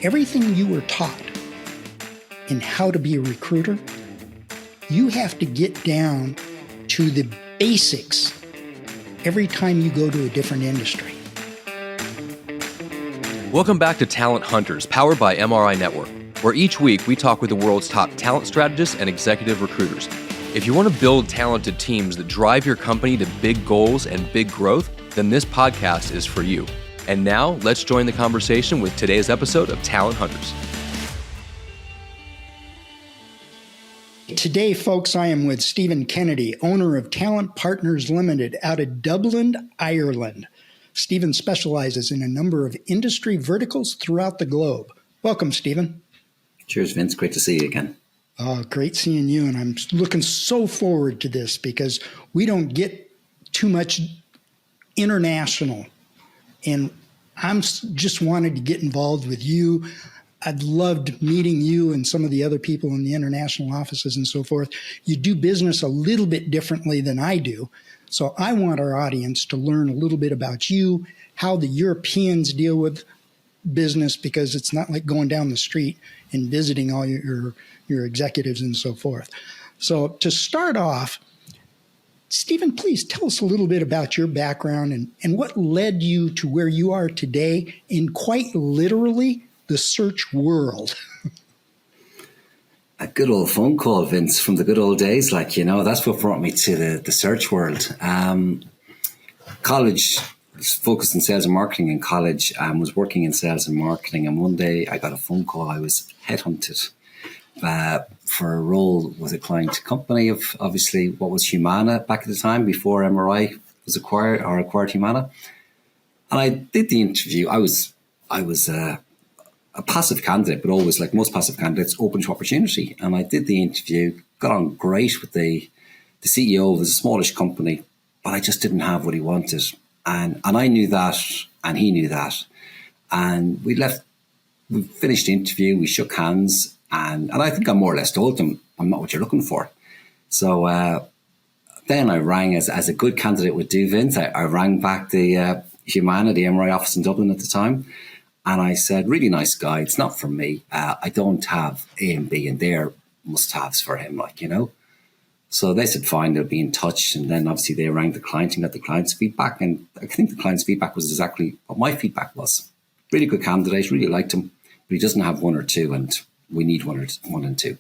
everything you were taught in how to be a recruiter, you have to get down to the basics every time you go to a different industry. Welcome back to Talent Hunters, powered by MRI Network, where each week we talk with the world's top talent strategists and executive recruiters. If you want to build talented teams that drive your company to big goals and big growth, then this podcast is for you. And now, let's join the conversation with today's episode of Talent Hunters. Today, folks, I am with Stephen Kennedy, owner of Talent Partners Limited out of Dublin, Ireland. Stephen specializes in a number of industry verticals throughout the globe. Welcome, Stephen. Cheers, Vince. Great to see you again. Great seeing you, and I'm looking so forward to this because we don't get too much international, and I'm just wanted to get involved with you. I'd loved meeting you and some of the other people in the international offices and so forth. You do business a little bit differently than I do. So I want our audience to learn a little bit about you, how the Europeans deal with business, because it's not like going down the street and visiting all your executives and so forth. So to start off, Stephen, please tell us a little bit about your background and what led you to where you are today in quite literally the search world. A good old phone call, Vince, from the good old days. That's what brought me to the search world. College, focused in sales and marketing in college, was working in sales and marketing. And one day I got a phone call. I was headhunted for a role with a client company of obviously what was Humana back at the time before MRI was acquired Humana. And I did the interview. I was a passive candidate, but always, like most passive candidates, open to opportunity. And I did the interview, got on great with the CEO. It was a smallish company, but I just didn't have what he wanted. And I knew that, and he knew that. And we finished the interview, we shook hands, and I think I more or less told him, I'm not what you're looking for. So then I rang, as a good candidate would do, Vince, I rang back the Humana, the MRI office in Dublin at the time, and I said, really nice guy, it's not for me. I don't have A and B, and they're must-haves for him, So they said, fine, they'll be in touch. And then obviously they rang the client and got the client's feedback. And I think the client's feedback was exactly what my feedback was. Really good candidate, really liked him, but he doesn't have one or two, and we need one and two.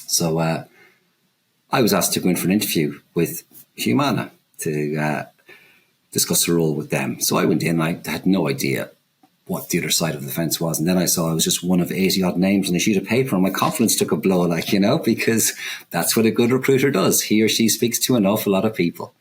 So I was asked to go in for an interview with Humana to discuss the role with them. So I went in, I had no idea what the other side of the fence was. And then I saw I was just one of 80 odd names on a sheet of paper, and my confidence took a blow, because that's what a good recruiter does. He or she speaks to an awful lot of people.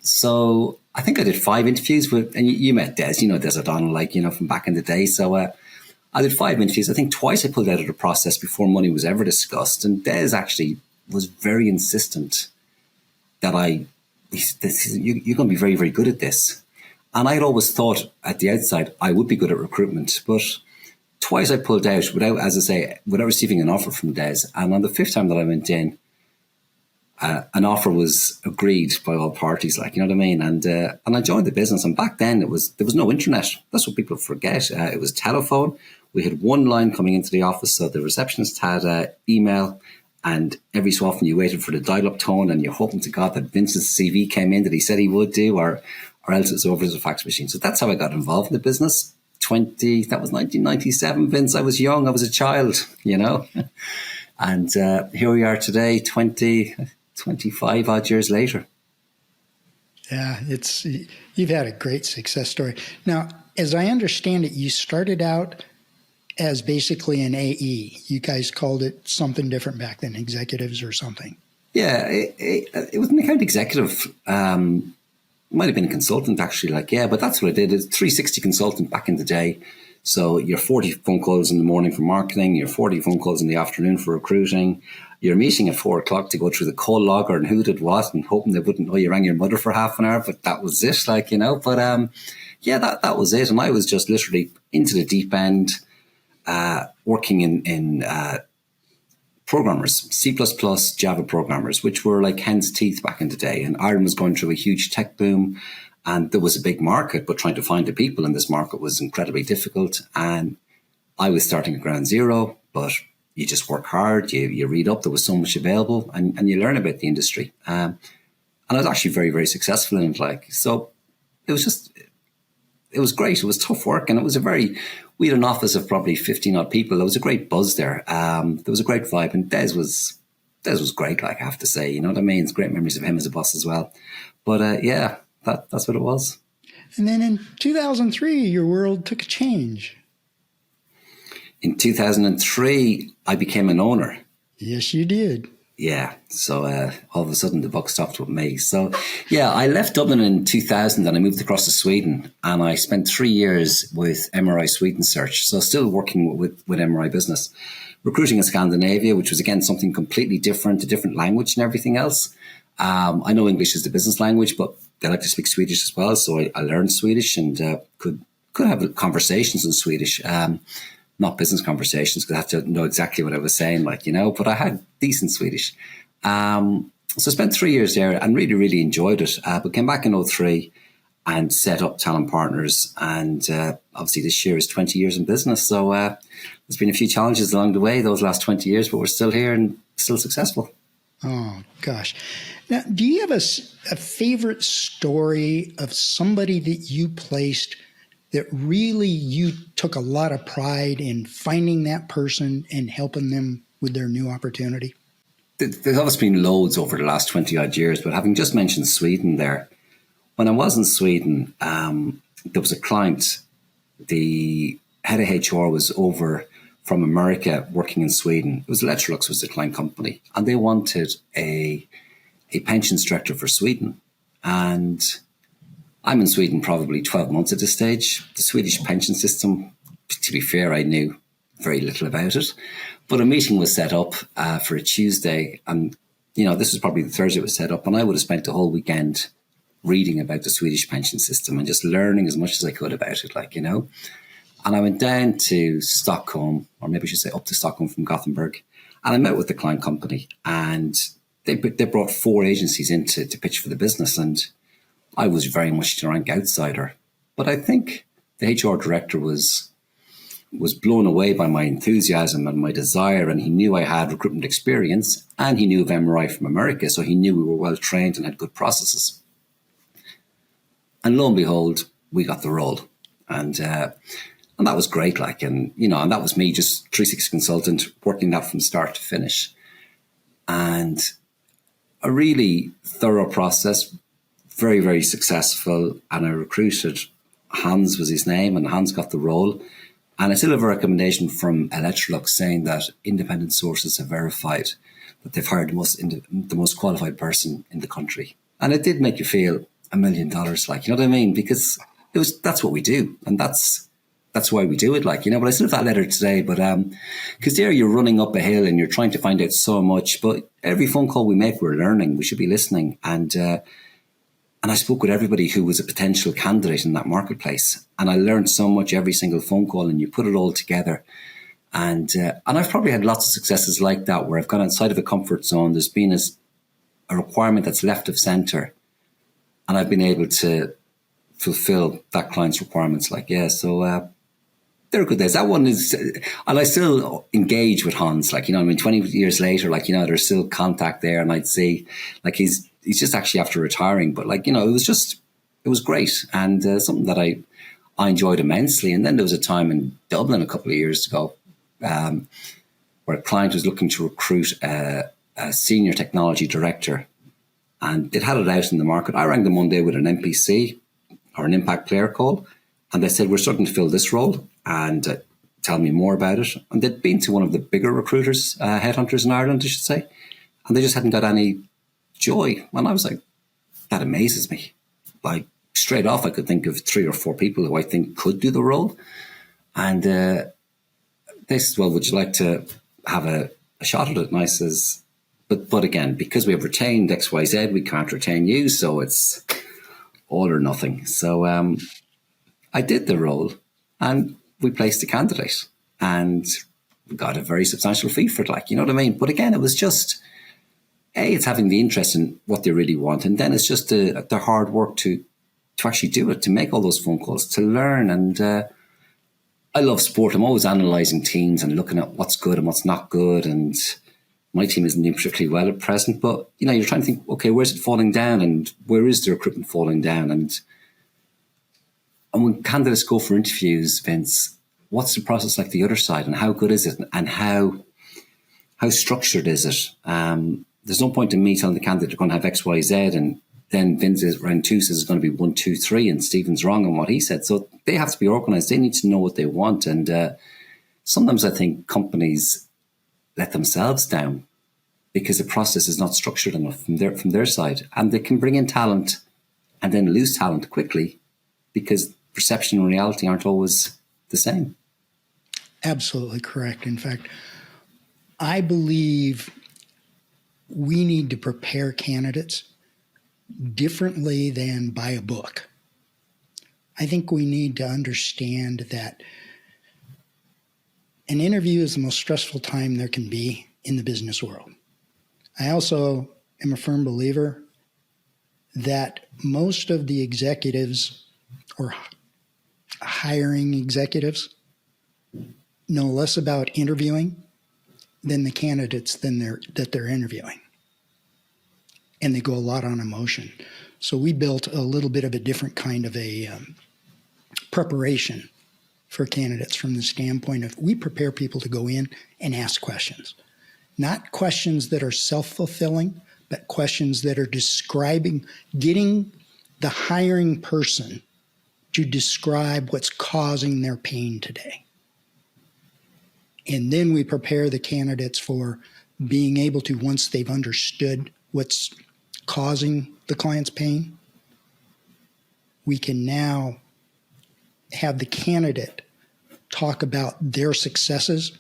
So I think I did 5 interviews with, and you met Des, Des O'Donnell, from back in the day. So I did 5 interviews. I think twice I pulled out of the process before money was ever discussed. And Des actually was very insistent that you're going to be very, very good at this. And I had always thought at the outside I would be good at recruitment, but twice I pulled out without receiving an offer from Des. And on the 5th time that I went in, an offer was agreed by all parties, And I joined the business. And back then there was no internet. That's what people forget. It was telephone. We had one line coming into the office, so the receptionist had email. And every so often you waited for the dial-up tone, and you're hoping to God that Vince's CV came in that he said he would do, or else it's over as a fax machine. So that's how I got involved in the business. That was 1997, Vince. I was young. I was a child, And here we are today, 25 odd years later. Yeah, you've had a great success story. Now, as I understand it, you started out as basically an AE. You guys called it something different back then, executives or something. Yeah, it was an account executive. Might have been a consultant actually, but that's what I did. It's 360 consultant back in the day. So your 40 phone calls in the morning for marketing, your 40 phone calls in the afternoon for recruiting, your meeting at 4 o'clock to go through the call logger and who did what, and hoping they wouldn't know you rang your mother for half an hour, but that was it, But that was it. And I was just literally into the deep end, working in programmers, C++, Java programmers, which were like hen's teeth back in the day. And Ireland was going through a huge tech boom, and there was a big market, but trying to find the people in this market was incredibly difficult. And I was starting at ground zero, but you just work hard, you read up, there was so much available, and you learn about the industry. And I was actually very, very successful in it. So it was great. It was tough work, and we had an office of probably 15 odd people. There was a great buzz there. There was a great vibe, and Des was great, I have to say. You know what I mean? It's great memories of him as a boss as well. But that's what it was. And then in 2003, your world took a change. In 2003, I became an owner. Yes, you did. Yeah. So all of a sudden the buck stopped with me. So yeah, I left Dublin in 2000 and I moved across to Sweden, and I spent 3 years with MRI Sweden Search. So still working with MRI business, recruiting in Scandinavia, which was again something completely different, a different language and everything else. I know English is the business language, but they like to speak Swedish as well. So I learned Swedish and could have conversations in Swedish. Not business conversations, because I have to know exactly what I was saying, but I had decent Swedish. So I spent 3 years there and really, really enjoyed it. But came back in 2003 and set up Talent Partners. And obviously this year is 20 years in business. So there's been a few challenges along the way those last 20 years, but we're still here and still successful. Oh, gosh. Now, do you have a favorite story of somebody that you placed that really you took a lot of pride in finding that person and helping them with their new opportunity? There's obviously been loads over the last 20 odd years, but having just mentioned Sweden there, when I was in Sweden, there was a client, the head of HR was over from America working in Sweden. It was Electrolux was the client company, and they wanted a pensions director for Sweden. And I'm in Sweden probably 12 months at this stage. The Swedish pension system, to be fair, I knew very little about it. But a meeting was set up for a Tuesday. And, this was probably the Thursday it was set up. And I would have spent the whole weekend reading about the Swedish pension system and just learning as much as I could about it, And I went down to Stockholm, or maybe I should say up to Stockholm from Gothenburg. And I met with the client company. And they brought 4 agencies in to pitch for the business. And I was very much the rank outsider, but I think the HR director was blown away by my enthusiasm and my desire, and he knew I had recruitment experience, and he knew of MRI from America, so he knew we were well trained and had good processes. And lo and behold, we got the role, and that was great. And that was me, just 360 consultant, working that from start to finish, and a really thorough process. Very, very successful. And I recruited, Hans was his name, and Hans got the role. And I still have a recommendation from Electrolux saying that independent sources have verified that they've hired the most qualified person in the country. And it did make you feel $1 million, you know what I mean? Because that's what we do. And that's why we do it, but I still have that letter today, but because there you're running up a hill and you're trying to find out so much, but every phone call we make, we're learning, we should be listening. And I spoke with everybody who was a potential candidate in that marketplace. And I learned so much every single phone call, and you put it all together. And I've probably had lots of successes like that, where I've gone outside of a comfort zone. There's been a requirement that's left of center, and I've been able to fulfill that client's requirements. So they're good days. That one is, and I still engage with Hans, 20 years later, there's still contact there, and I'd say, he's just actually after retiring, but it was great, and something that I enjoyed immensely. And then there was a time in Dublin a couple of years ago where a client was looking to recruit a senior technology director, and it had it out in the market. I rang them one day with an NPC or an impact player call, and they said, we're starting to fill this role, and tell me more about it. And they'd been to one of the bigger recruiters, headhunters in Ireland, I should say, and they just hadn't got any joy. And I was like, that amazes me. Straight off, I could think of 3 or 4 people who I think could do the role. And they said, well, would you like to have a shot at it? And I says, but again, because we have retained XYZ, we can't retain you. So it's all or nothing. So I did the role, and we placed a candidate, and we got a very substantial fee for it, you know what I mean? But again, it was just, it's having the interest in what they really want. And then it's just the hard work to actually do it, to make all those phone calls, to learn. And I love sport. I'm always analysing teams and looking at what's good and what's not good. And my team isn't doing particularly well at present, but you're trying to think, okay, where's it falling down and where is the recruitment falling down? And when candidates go for interviews, Vince, what's the process like the other side and how good is it and how structured is it? There's no point in me telling the candidate they're going to have X, Y, Z, and then Vince is round 2 says it's going to be 1, 2, 3, and Stephen's wrong on what he said. So they have to be organised. They need to know what they want. And sometimes I think companies let themselves down because the process is not structured enough from their side. And they can bring in talent and then lose talent quickly because perception and reality aren't always the same. Absolutely correct. In fact, I believe we need to prepare candidates differently than by a book. I think we need to understand that an interview is the most stressful time there can be in the business world. I also am a firm believer that most of the executives or hiring executives know less about interviewing than the candidates that they're interviewing. And they go a lot on emotion. So we built a little bit of a different kind of a preparation for candidates from the standpoint of we prepare people to go in and ask questions. Not questions that are self-fulfilling, but questions that are describing, getting the hiring person to describe what's causing their pain today. And then we prepare the candidates for being able to, once they've understood what's causing the client's pain, we can now have the candidate talk about their successes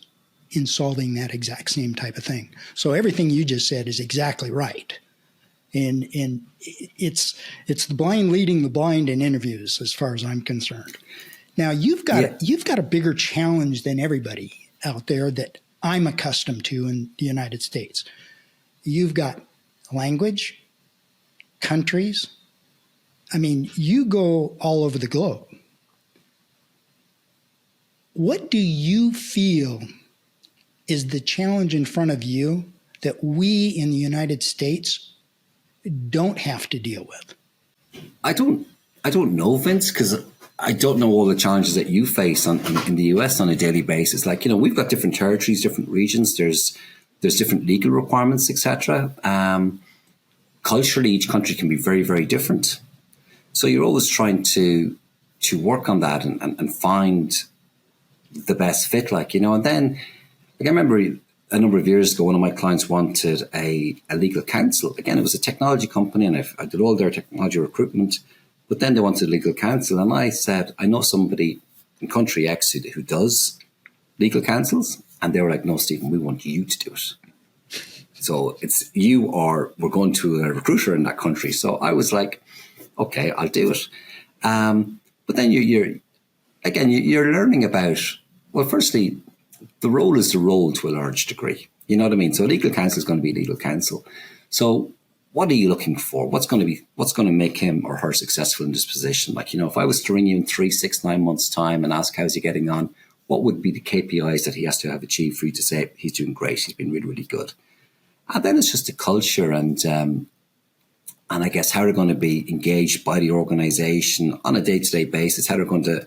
in solving that exact same type of thing. So everything you just said is exactly right. And it's the blind leading the blind in interviews as far as I'm concerned. Now you've got a bigger challenge than everybody out there that I'm accustomed to in the United States. You've got language, countries. I mean, you go all over the globe. What do you feel is the challenge in front of you that we in the United States don't have to deal with? I don't know, Vince, because I don't know all the challenges that you face in the US on a daily basis. Like, we've got different territories, different regions. There's different legal requirements, etc. Culturally, each country can be very, very different. So you're always trying to work on that and find the best fit, and then I remember a number of years ago, one of my clients wanted a legal counsel. Again, it was a technology company and I did all their technology recruitment, but then they wanted legal counsel. And I said, I know somebody in country X who does legal counsels. And they were like, no, Stephen, we want you to do it. So it's you or we're going to a recruiter in that country. So I was like, okay, I'll do it. But then you're learning about, well, firstly, the role is the role to a large degree. You know what I mean? So legal counsel is going to be legal counsel. So what are you looking for? What's going to make him or her successful in this position? If I was to ring you in 3, 6, 9 months' time and ask how's he getting on, what would be the KPIs that he has to have achieved for you to say he's doing great, he's been really, really good? And then it's just the culture and I guess how they're going to be engaged by the organization on a day-to-day basis, how they're going to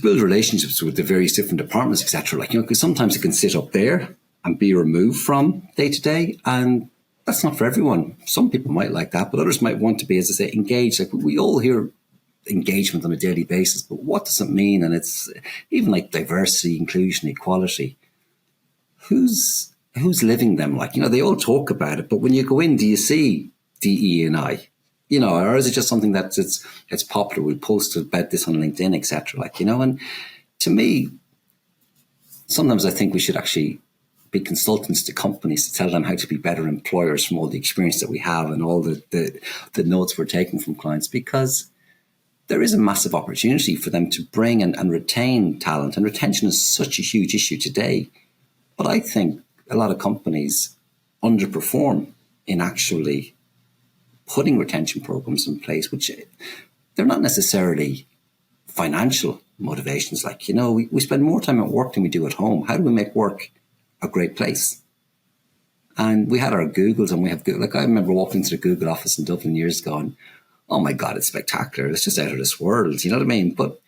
build relationships with the various different departments, etc. Because sometimes it can sit up there and be removed from day to day, and that's not for everyone. Some people might like that, but others might want to be, as I say, engaged. We all hear engagement on a daily basis, but what does it mean? And it's even like diversity, inclusion, equality. Who's living them? They all talk about it, but when you go in, do you see DE&I? Or is it just something that it's popular? We'll post about this on LinkedIn, etc. And to me, sometimes I think we should actually be consultants to companies to tell them how to be better employers from all the experience that we have and all the notes we're taking from clients, because there is a massive opportunity for them to bring and retain talent. And retention is such a huge issue today. But I think a lot of companies underperform in actually putting retention programs in place, which they're not necessarily financial. motivations like, we spend more time at work than we do at home. How do we make work a great place? And we had our Googles, and we have Google. Like, I remember walking into the Google office in Dublin years ago and, oh my God, it's spectacular. It's just out of this world. You know what I mean? But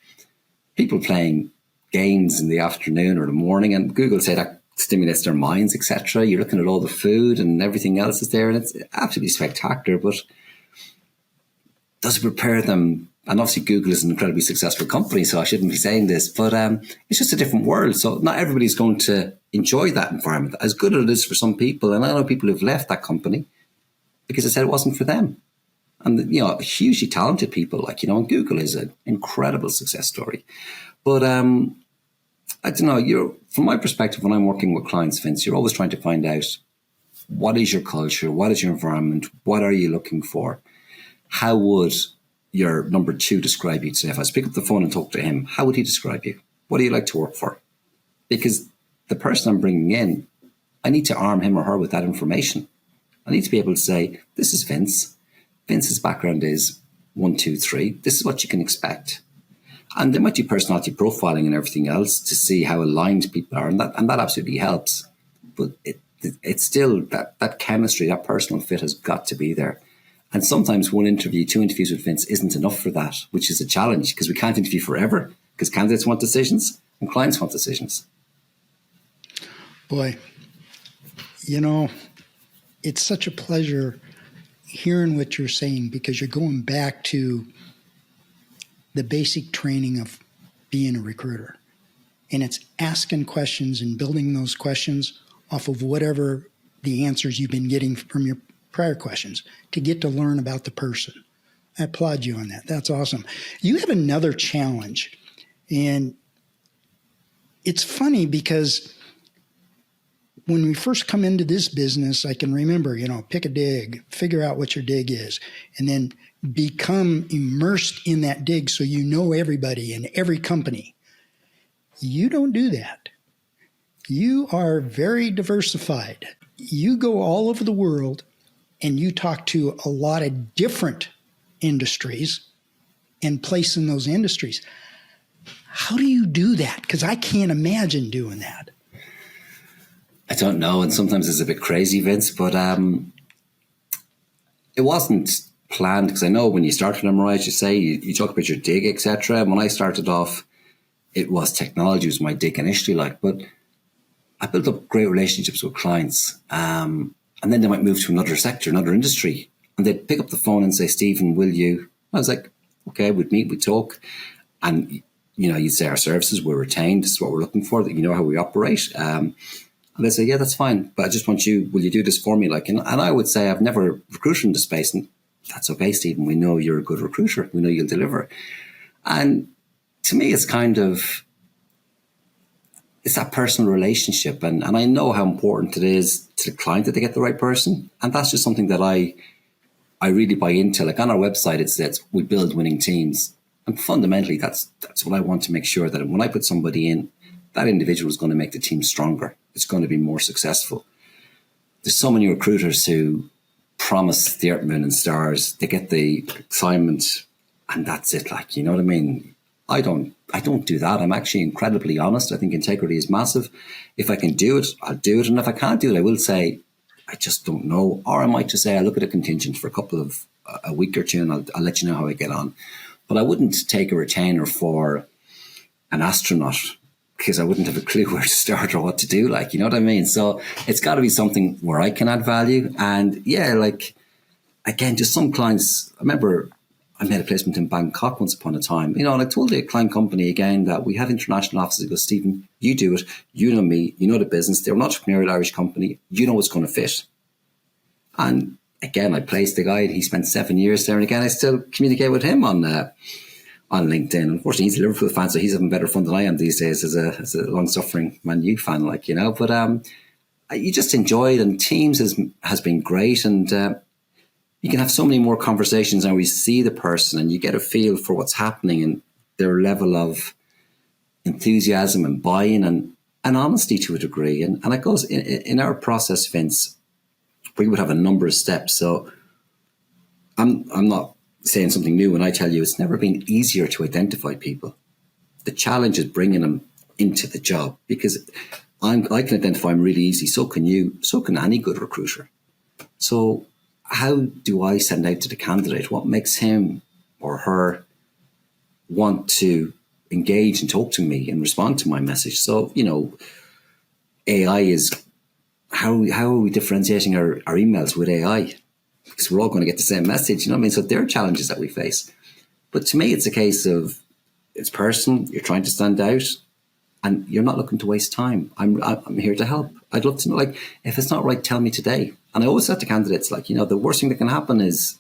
people playing games in the afternoon or the morning, and Google say that stimulates their minds, etc. You're looking at all the food and everything else is there, and it's absolutely spectacular. But does it prepare them? And obviously Google is an incredibly successful company, so I shouldn't be saying this, but it's just a different world. So not everybody's going to enjoy that environment, as good as it is for some people. And I know people who've left that company because they said it wasn't for them. And, hugely talented people, and Google is an incredible success story. But I don't know, from my perspective, when I'm working with clients, Vince, you're always trying to find out, what is your culture? What is your environment? What are you looking for? How would your number two describe you today? If I was to pick up the phone and talk to him, how would he describe you? What do you like to work for? Because the person I'm bringing in, I need to arm him or her with that information. I need to be able to say, this is Vince. Vince's background is 1, 2, 3. This is what you can expect. And there might be personality profiling and everything else to see how aligned people are. And that absolutely helps. But it's still that chemistry, that personal fit has got to be there. And sometimes 1 interview, 2 interviews with Vince isn't enough for that, which is a challenge because we can't interview forever because candidates want decisions and clients want decisions. Boy, it's such a pleasure hearing what you're saying, because you're going back to the basic training of being a recruiter. And it's asking questions and building those questions off of whatever the answers you've been getting from your prior questions to get to learn about the person. I applaud you on that. That's awesome. You have another challenge. And it's funny because when we first come into this business, I can remember, pick a dig, figure out what your dig is, and then become immersed in that dig so you know everybody in every company. You don't do that. You are very diversified. You go all over the world and you talk to a lot of different industries and place in those industries. How do you do that? Because I can't imagine doing that. I don't know, and sometimes it's a bit crazy, Vince, but it wasn't planned, because I know when you start with MRI, as you say, you talk about your dig, etc. And when I started off, it was technology was my dig initially, but I built up great relationships with clients, and then they might move to another sector, another industry, and they'd pick up the phone and say, Stephen, will you? I was like, okay, we'd meet, we'd talk, and you'd say our services were retained, this is what we're looking for, that you know how we operate. And they say, yeah, that's fine, but I just want you, will you do this for me? And I would say I've never recruited in the space, and that's okay, Stephen. We know you're a good recruiter. We know you'll deliver. And to me, it's it's that personal relationship. And I know how important it is to the client that they get the right person. And that's just something that I really buy into. Like on our website, it says we build winning teams. And fundamentally, that's what I want to make sure, that when I put somebody in, that individual is going to make the team stronger. It's going to be more successful. There's so many recruiters who promise the earth, moon and stars. They get the assignment and that's it. You know what I mean? I don't do that. I'm actually incredibly honest. I think integrity is massive. If I can do it, I'll do it. And if I can't do it, I will say, I just don't know. Or I might just say, I'll look at a contingent for a week or two and I'll let you know how I get on. But I wouldn't take a retainer for an astronaut, because I wouldn't have a clue where to start or what to do, you know what I mean? So it's got to be something where I can add value. And yeah, again, just some clients, I remember I made a placement in Bangkok once upon a time, and I told the client company again that we have international offices. He goes, Stephen, you do it. You know me, you know the business. They're an entrepreneurial Irish company. You know what's going to fit. And again, I placed the guy and he spent 7 years there. And again, I still communicate with him on LinkedIn. Unfortunately, he's a Liverpool fan, so he's having better fun than I am these days as a long-suffering Man U fan, But you just enjoy it, and Teams has been great, and you can have so many more conversations, and we see the person, and you get a feel for what's happening and their level of enthusiasm and buy-in and honesty to a degree. And it goes in our process, Vince. We would have a number of steps. So I'm not saying something new when I tell you it's never been easier to identify people. The challenge is bringing them into the job, because I can identify them really easy. So can you. So can any good recruiter. So how do I send out to the candidate? What makes him or her want to engage and talk to me and respond to my message? So, AI is, how are we differentiating our emails with AI? Because we're all going to get the same message, you know what I mean? So there are challenges that we face. But to me, it's a case of, it's personal, you're trying to stand out, and you're not looking to waste time. I'm here to help. I'd love to know, if it's not right, tell me today. And I always said to candidates, the worst thing that can happen is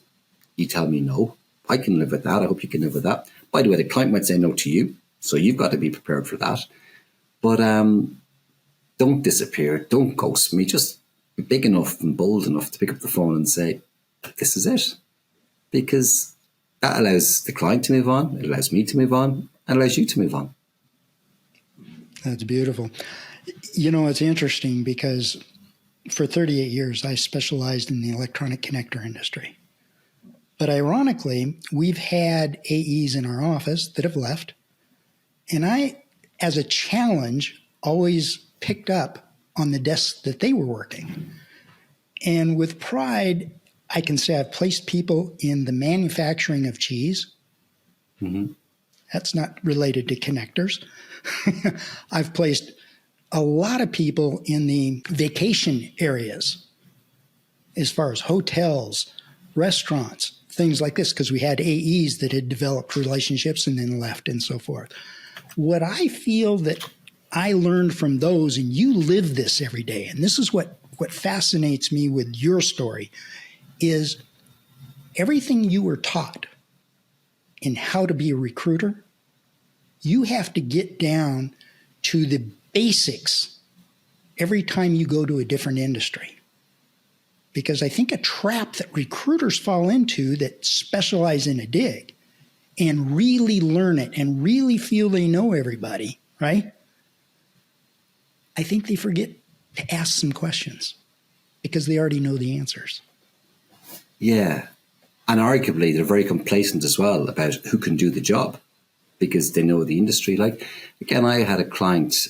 you tell me no. I can live with that. I hope you can live with that. By the way, the client might say no to you, so you've got to be prepared for that. But don't disappear. Don't ghost me. Just be big enough and bold enough to pick up the phone and say, this is it. Because that allows the client to move on. It allows me to move on. And allows you to move on. That's beautiful. It's interesting because for 38 years, I specialized in the electronic connector industry. But ironically, we've had AEs in our office that have left. And I, as a challenge, always picked up on the desks that they were working. And with pride, I can say I've placed people in the manufacturing of cheese. Mm-hmm. That's not related to connectors. I've placed a lot of people in the vacation areas, as far as hotels, restaurants, things like this, because we had AEs that had developed relationships and then left and so forth. What I feel that I learned from those, and you live this every day, and this is what fascinates me with your story, is everything you were taught in how to be a recruiter, you have to get down to the basics every time you go to a different industry. Because I think a trap that recruiters fall into that specialize in a dig and really learn it and really feel they know everybody, right? I think they forget to ask some questions because they already know the answers. Yeah. And arguably, they're very complacent as well about who can do the job because they know the industry. Again, I had a client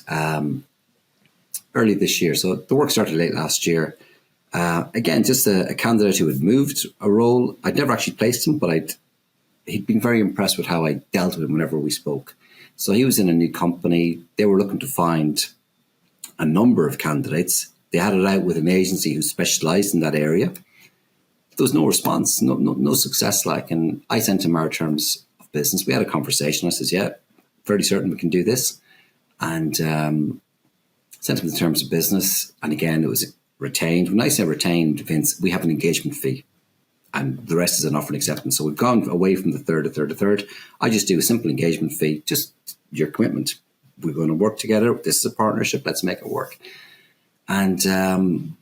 early this year. So the work started late last year. Again, just a candidate who had moved a role. I'd never actually placed him, but he'd been very impressed with how I dealt with him whenever we spoke. So he was in a new company. They were looking to find a number of candidates. They had it out with an agency who specialized in that area. There was no response, no success. And I sent him our terms of business. We had a conversation. I said, yeah, fairly certain we can do this. And sent him the terms of business. And again, it was retained. When I say retained, Vince, we have an engagement fee. And the rest is an offer and acceptance. So we've gone away from the third. I just do a simple engagement fee, just your commitment. We're going to work together. This is a partnership. Let's make it work. And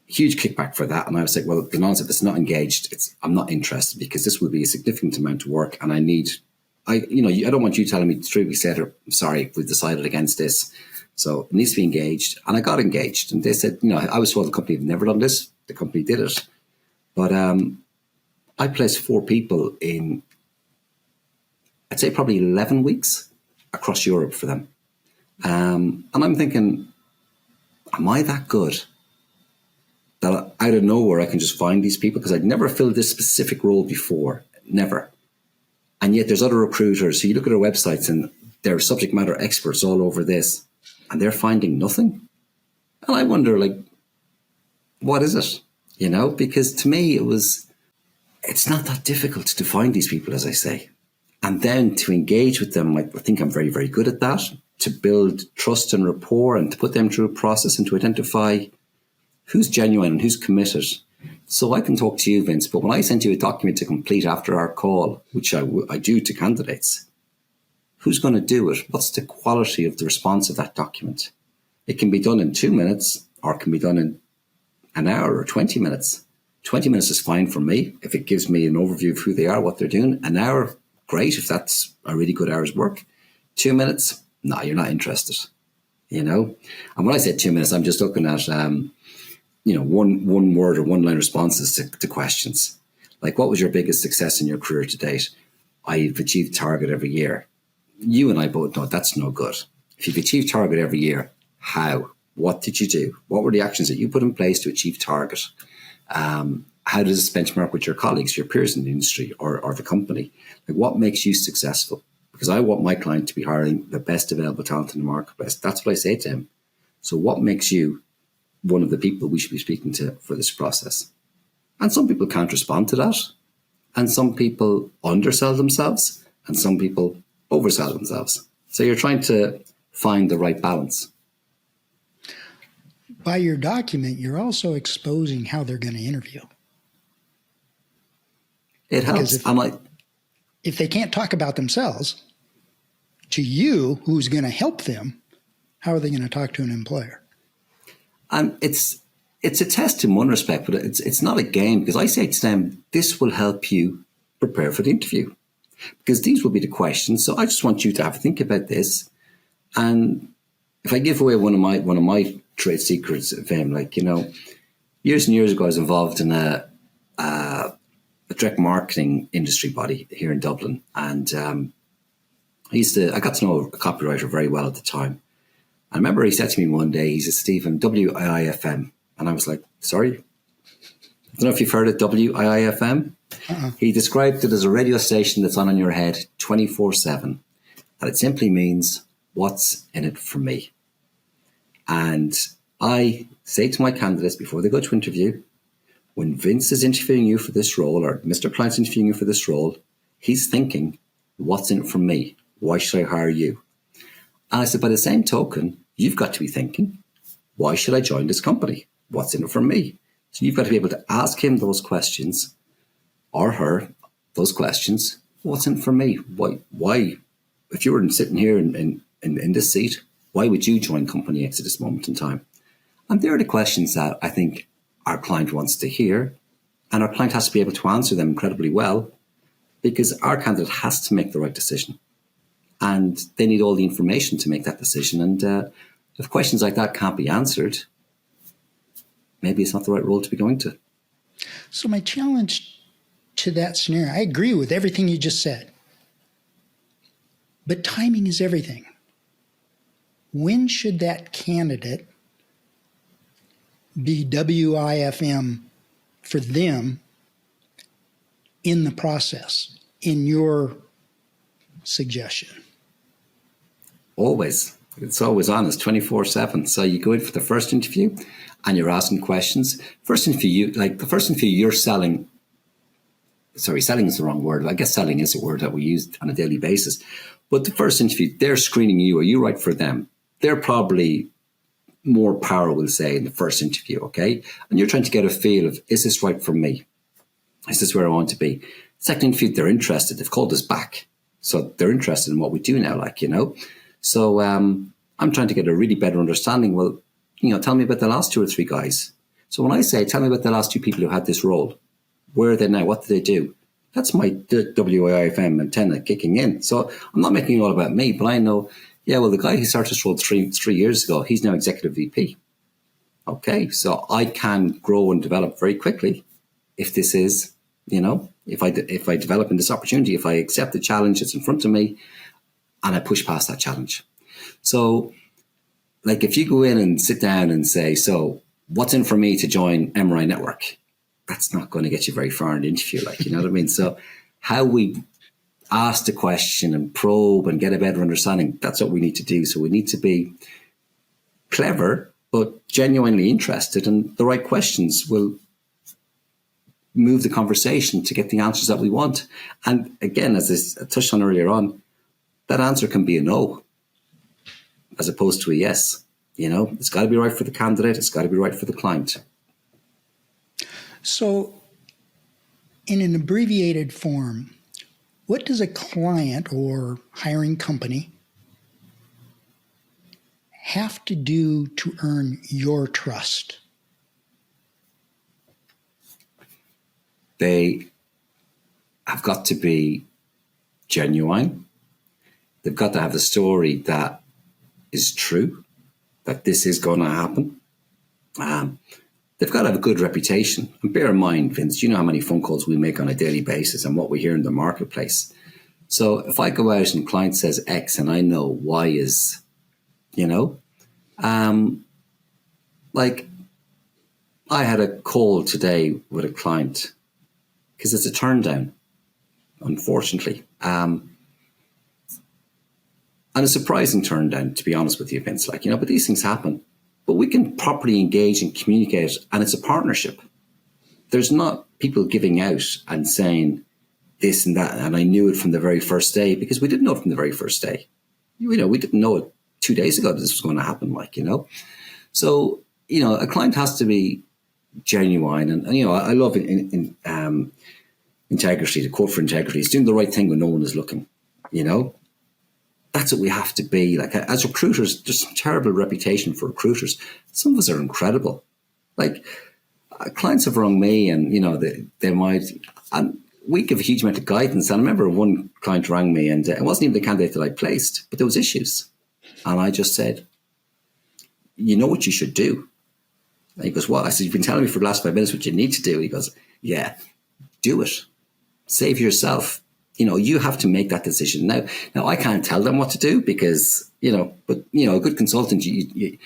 huge kickback for that. And I was like, well, the honest, if it's not engaged, I'm not interested because this will be a significant amount of work. And I don't want you telling me 3 weeks later, I'm sorry, we've decided against this. So it needs to be engaged. And I got engaged. And they said, I was told the company had never done this. The company did it. But I placed 4 people in, I'd say probably 11 weeks across Europe for them. And I'm thinking, am I that good that out of nowhere I can just find these people? Because I'd never filled this specific role before, never. And yet there's other recruiters. So you look at their websites and they're subject matter experts all over this and they're finding nothing. And I wonder, what is it? Because to me, it's not that difficult to find these people, as I say. And then to engage with them, I think I'm very, very good at that, to build trust and rapport and to put them through a process and to identify who's genuine and who's committed. So I can talk to you, Vince, but when I send you a document to complete after our call, which I do to candidates, who's going to do it? What's the quality of the response of that document? It can be done in 2 minutes or it can be done in an hour or 20 minutes. 20 minutes is fine for me if it gives me an overview of who they are, what they're doing. An hour, great, if that's a really good hour's work. 2 minutes, no, you're not interested, And when I say 2 minutes, I'm just looking at, one word or one line responses to questions. Like, what was your biggest success in your career to date? I've achieved target every year. you and I both know that's no good. If you've achieved target every year, how? What did you do? What were the actions that you put in place to achieve target? How does this benchmark with your colleagues, your peers in the industry or the company? Like, what makes you successful? Because I want my client to be hiring the best available talent in the marketplace. That's what I say to him. So what makes you one of the people we should be speaking to for this process? And some people can't respond to that. And some people undersell themselves and some people oversell themselves. So you're trying to find the right balance. By your document, you're also exposing how they're going to interview. It helps. If they can't talk about themselves to you, who's going to help them, how are they going to talk to an employer? And it's a test in one respect, but it's not a game, because I say to them, this will help you prepare for the interview, because these will be the questions. So I just want you to have a think about this. And if I give away one of my trade secrets, like, years and years ago, I was involved in a direct marketing industry body here in Dublin, and I got to know a copywriter very well at the time. I remember he said to me one day, he said, Stephen, WIIFM. And I was like, sorry? I don't know if you've heard of WIIFM. He described it as a radio station that's on your head 24/7. And it simply means, what's in it for me? And I say to my candidates before they go to interview, when Vince is interviewing you for this role, or Mr. Client's interviewing you for this role, he's thinking, what's in it for me? Why should I hire you? And I said, by the same token, you've got to be thinking, why should I join this company? What's in it for me? So you've got to be able to ask him those questions, or her those questions. What's in it for me? Why? If you were sitting here in this seat, why would you join Company X at this moment in time? And they're the questions that I think our client wants to hear, and our client has to be able to answer them incredibly well, because our candidate has to make the right decision. And they need all the information to make that decision. And if questions like that can't be answered, maybe it's not the right role to be going to. So my challenge to that scenario, I agree with everything you just said. But timing is everything. When should that candidate be WIFM for them in the process, in your suggestion? Always. It's always on. It's 24/7. So you go in for the first interview and you're asking questions. The first interview you're selling. Sorry, selling is the wrong word. I guess selling is a word that we use on a daily basis. But the first interview, they're screening you. Are you right for them? They're probably more power, we'll say, in the first interview, okay? And you're trying to get a feel of, is this right for me? Is this where I want to be? Second interview, they're interested. They've called us back. So they're interested in what we do now, So I'm trying to get a really better understanding. Well, tell me about the last 2 or 3 guys. So when I say, tell me about the last 2 people who had this role, where are they now? What do they do? That's my WIFM antenna kicking in. So I'm not making it all about me, but I know, the guy who started this role three years ago, he's now executive VP. Okay, so I can grow and develop very quickly if this is, if I develop in this opportunity, if I accept the challenge that's in front of me, and I push past that challenge. So, if you go in and sit down and say, so what's in for me to join MRI Network? That's not going to get you very far in the interview, you know what I mean? So how we ask the question and probe and get a better understanding, that's what we need to do. So we need to be clever, but genuinely interested, and the right questions will move the conversation to get the answers that we want. And again, as I touched on earlier on, that answer can be a no as opposed to a yes. It's got to be right for the candidate. It's got to be right for the client. So in an abbreviated form, what does a client or hiring company have to do to earn your trust? They have got to be genuine. They've got to have a story that is true, that this is going to happen. They've got to have a good reputation. And bear in mind, Vince, you know how many phone calls we make on a daily basis and what we hear in the marketplace. So if I go out and client says X and I know Y is, you know, like I had a call today with a client because it's a turn down, unfortunately. And a surprising turn down, to be honest with you, Vince, like, you know, but these things happen. But we can properly engage and communicate, and it's a partnership. There's not people giving out and saying this and that, and I knew it from the very first day, because we didn't know it from the very first day. You know, we didn't know it 2 days ago that this was going to happen, like, you know. So, you know, a client has to be genuine, and you know, I love integrity. The quote for integrity is doing the right thing when no one is looking, you know. That's what we have to be. Like, as recruiters, there's some terrible reputation for recruiters. Some of us are incredible. Like, clients have rung me, and you know, they might, and we give a huge amount of guidance. And I remember one client rang me, and it wasn't even the candidate that I placed, but there was issues, and I just said, "You know what you should do." And he goes, "What?" I said, "You've been telling me for the last 5 minutes what you need to do." He goes, "Yeah, do it. Save yourself. You know, you have to make that decision now." Now, I can't tell them what to do because, you know, but, you know, a good consultant, you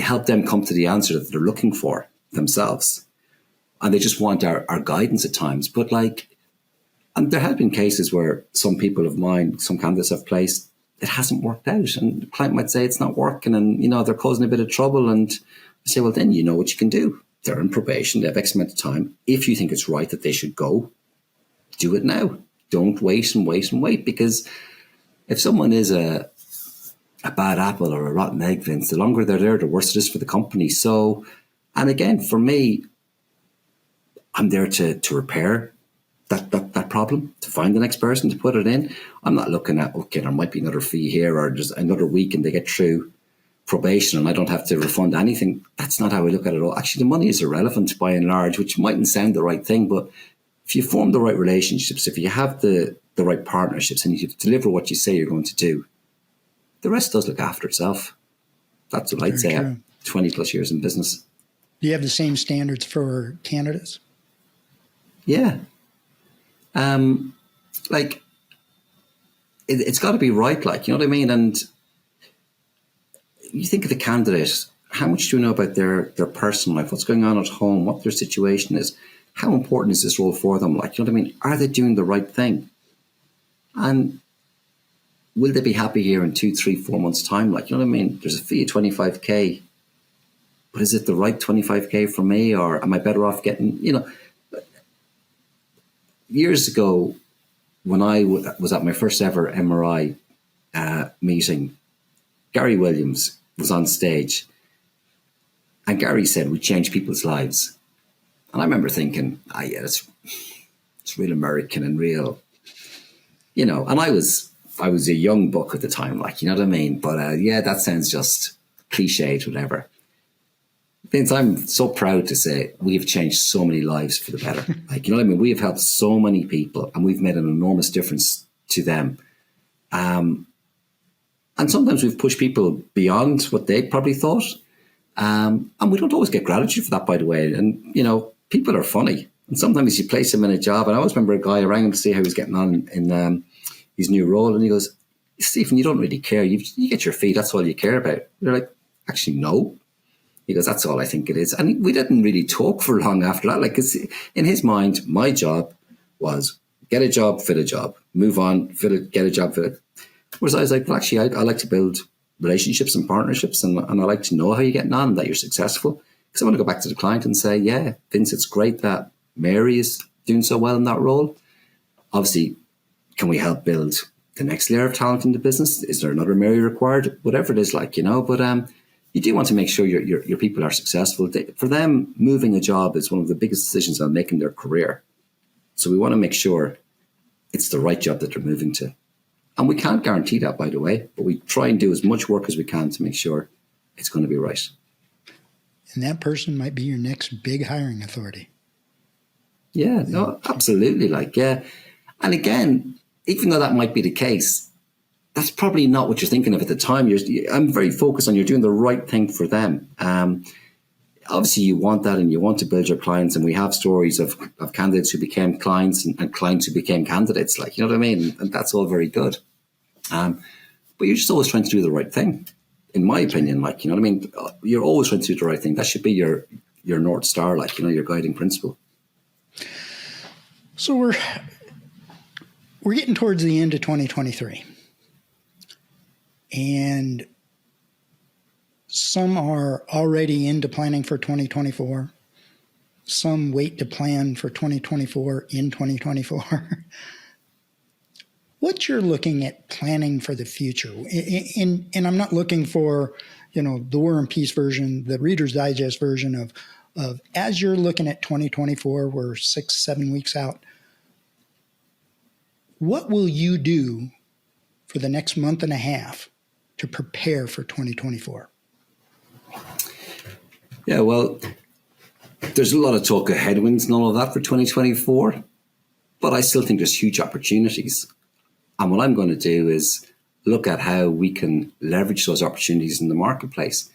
help them come to the answer that they're looking for themselves. And they just want our guidance at times. But like, and there have been cases where some people of mine, some candidates I've placed, it hasn't worked out. And the client might say it's not working and, you know, they're causing a bit of trouble. And I say, well, then you know what you can do. They're in probation. They have X amount of time. If you think it's right that they should go, do it now. Don't wait and wait and wait, because if someone is a bad apple or a rotten egg, Vince, the longer they're there, the worse it is for the company. So, and again, for me, I'm there to repair that problem, to find the next person to put it in. I'm not looking at, okay, there might be another fee here or just another week and they get through probation and I don't have to refund anything. That's not how I look at it all. Actually, the money is irrelevant by and large, which mightn't sound the right thing, but if you form the right relationships, if you have the right partnerships and you deliver what you say you're going to do, the rest does look after itself. That's what I'd say at 20 plus years in business. Do you have the same standards for candidates? Yeah. Like, it's got to be right, like, you know what I mean? And you think of the candidate, how much do you know about their personal life, what's going on at home, what their situation is? How important is this role for them? Like, you know what I mean? Are they doing the right thing? And will they be happy here in 2, 3, 4 months' time? Like, you know what I mean? There's a fee of 25K, but is it the right 25K for me? Or am I better off getting, you know, years ago when I was at my first ever MRI meeting, Gary Williams was on stage and Gary said, we change people's lives. And I remember thinking, yeah, it's real American and real, you know, and I was a young buck at the time, like, you know what I mean? But yeah, that sounds just cliched, whatever. Vince, I'm so proud to say we've changed so many lives for the better. Like, you know what I mean? We have helped so many people and we've made an enormous difference to them. And sometimes we've pushed people beyond what they probably thought. And we don't always get gratitude for that, by the way. And, you know, people are funny. And sometimes you place them in a job. And I always remember a guy, I rang him to see how he was getting on in his new role. And he goes, Stephen, you don't really care. You get your fee. That's all you care about. You're like, actually, no. He goes, that's all I think it is. And we didn't really talk for long after that. Like, 'cause in his mind, my job was get a job, fit a job, move on, fit it, get a job, fit it. Whereas I was like, well, actually, I like to build relationships and partnerships, and I like to know how you're getting on and that you're successful. Because I want to go back to the client and say, yeah, Vince, it's great that Mary is doing so well in that role. Obviously, can we help build the next layer of talent in the business? Is there another Mary required? Whatever it is, like, you know, but you do want to make sure your people are successful. For them, moving a job is one of the biggest decisions they'll make in their career. So we want to make sure it's the right job that they're moving to. And we can't guarantee that, by the way, but we try and do as much work as we can to make sure it's going to be right. And that person might be your next big hiring authority. Yeah, no, absolutely. Like, yeah. And again, even though that might be the case, that's probably not what you're thinking of at the time. I'm very focused on you're doing the right thing for them. obviously you want that and you want to build your clients. And we have stories of candidates who became clients and clients who became candidates, like, you know what I mean? And that's all very good. But you're just always trying to do the right thing, in my opinion. Like, you know what I mean? You're always trying to do the right thing. That should be your North Star, like, you know, your guiding principle. So we're getting towards the end of 2023. And some are already into planning for 2024. Some wait to plan for 2024 in 2024. What you're looking at planning for the future, and I'm not looking for, you know, the War and Peace version, the Reader's Digest version of as you're looking at 2024, we're 6-7 weeks out. What will you do for the next month and a half to prepare for 2024? Yeah, well, there's a lot of talk of headwinds and all of that for 2024, but I still think there's huge opportunities. And what I'm going to do is look at how we can leverage those opportunities in the marketplace.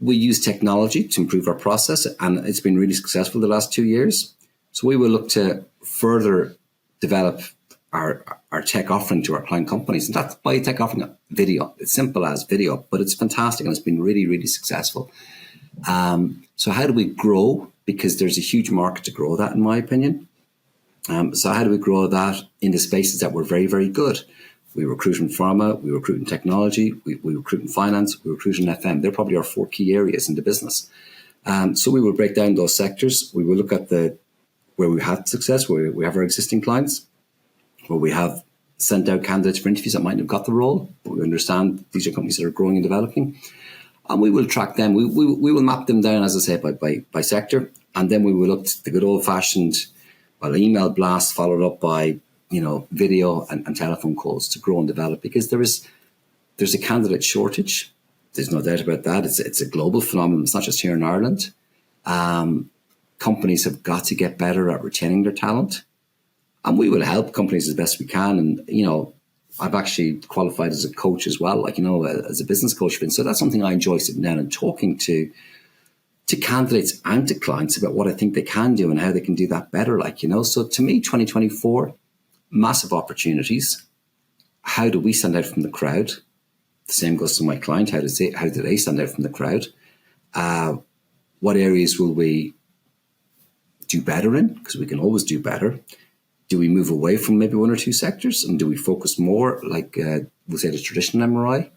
We use technology to improve our process, and it's been really successful the last 2 years. So we will look to further develop our tech offering to our client companies. And that's by tech offering video. It's simple as video, but it's fantastic and it's been really, really successful. So how do we grow? Because there's a huge market to grow that, in my opinion. So how do we grow that in the spaces that we're very, very good? We recruit in pharma, we recruit in technology, we recruit in finance, we recruit in FM. They're probably our 4 key areas in the business. So we will break down those sectors. We will look at where we had success, where we have our existing clients, where we have sent out candidates for interviews that might have got the role, but we understand these are companies that are growing and developing. And we will track them. We will map them down, as I say, by sector. And then we will look at the good old-fashioned email blast followed up by, you know, video and telephone calls to grow and develop, because there's a candidate shortage. There's no doubt about that. It's a global phenomenon. It's not just here in Ireland. Companies have got to get better at retaining their talent. And we will help companies as best we can. And, you know, I've actually qualified as a coach as well, like, you know, as a business coach. So that's something I enjoy, sitting down and talking to candidates and to clients about what I think they can do and how they can do that better, like, you know. So to me, 2024, massive opportunities. How do we stand out from the crowd? The same goes to my client. How do they stand out from the crowd? What areas will we do better in? Because we can always do better. Do we move away from maybe 1 or 2 sectors, and do we focus more, like we'll say, the traditional MRI?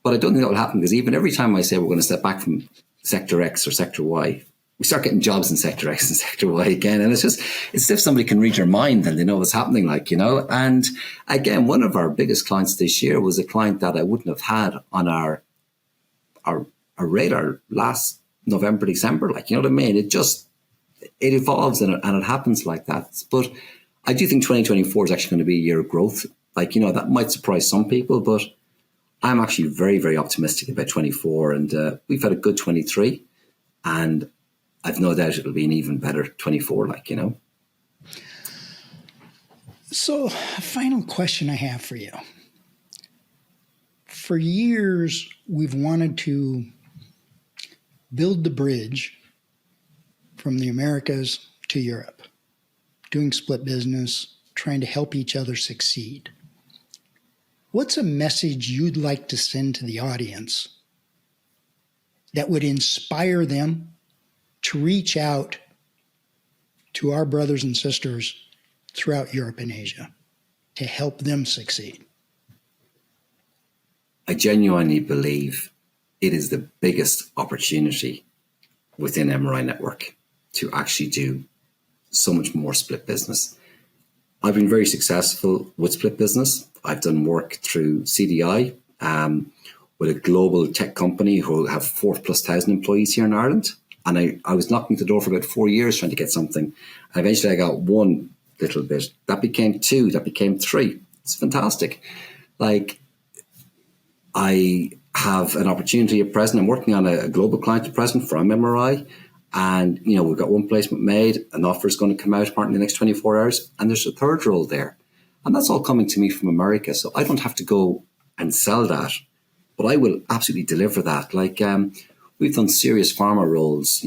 But I don't think that will happen, because even every time I say we're going to step back from sector X or sector Y, we start getting jobs in sector X and sector Y again. And it's as if somebody can read your mind and they know what's happening, like, you know. And again, one of our biggest clients this year was a client that I wouldn't have had on our radar last November, December, like, you know what I mean? It evolves and it happens like that. But I do think 2024 is actually going to be a year of growth. Like, you know, that might surprise some people, but I'm actually very, very optimistic about 24. And we've had a good 23, and I've no doubt it'll be an even better 24, like, you know. So, final question I have for you. For years, we've wanted to build the bridge from the Americas to Europe, doing split business, trying to help each other succeed. What's a message you'd like to send to the audience that would inspire them to reach out to our brothers and sisters throughout Europe and Asia to help them succeed? I genuinely believe it is the biggest opportunity within MRI Network to actually do so much more split business. I've been very successful with split business. I've done work through CDI with a global tech company who have 4,000+ employees here in Ireland. And I was knocking at the door for about 4 years trying to get something. And eventually I got one little bit. That became 2, that became 3. It's fantastic. Like, I have an opportunity at present. I'm working on a global client at present from MRI. And, you know, we've got one placement made. An offer is going to come out apparently in the next 24 hours. And there's a third role there. And that's all coming to me from America. So I don't have to go and sell that. But I will absolutely deliver that. Like, We've done serious pharma roles,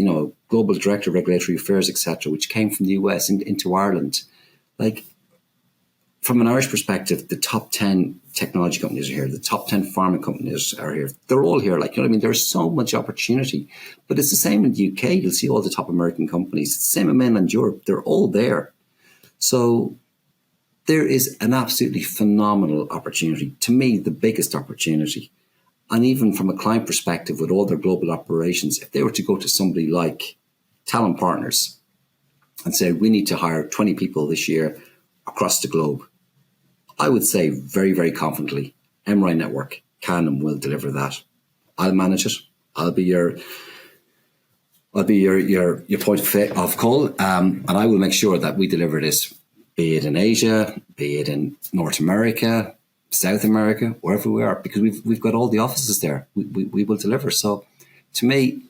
global director of regulatory affairs, etc., which came from the US into Ireland. Like, from an Irish perspective, the top 10 technology companies are here. The top 10 pharma companies are here. They're all here. Like, there's so much opportunity. But it's the same in the UK. You'll see all the top American companies. It's the same in mainland Europe. They're all there. So there is an absolutely phenomenal opportunity. To me, the biggest opportunity. And even from a client perspective, with all their global operations, if they were to go to somebody like Talent Partners and say, we need to hire 20 people this year across the globe, I would say very, very confidently, MRI Network can and will deliver that. I'll manage it. I'll be your point of call, and I will make sure that we deliver this, be it in Asia, be it in North America, South America, wherever we are, because we've got all the offices there. We will deliver. So, to me,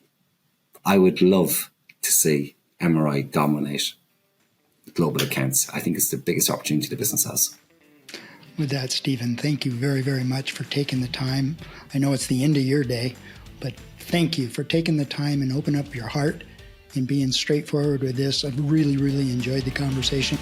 I would love to see MRI dominate global accounts. I think it's the biggest opportunity the business has. With that, Stephen, thank you very, very much for taking the time. I know it's the end of your day, but thank you for taking the time and open up your heart and being straightforward with this. I've really, really enjoyed the conversation.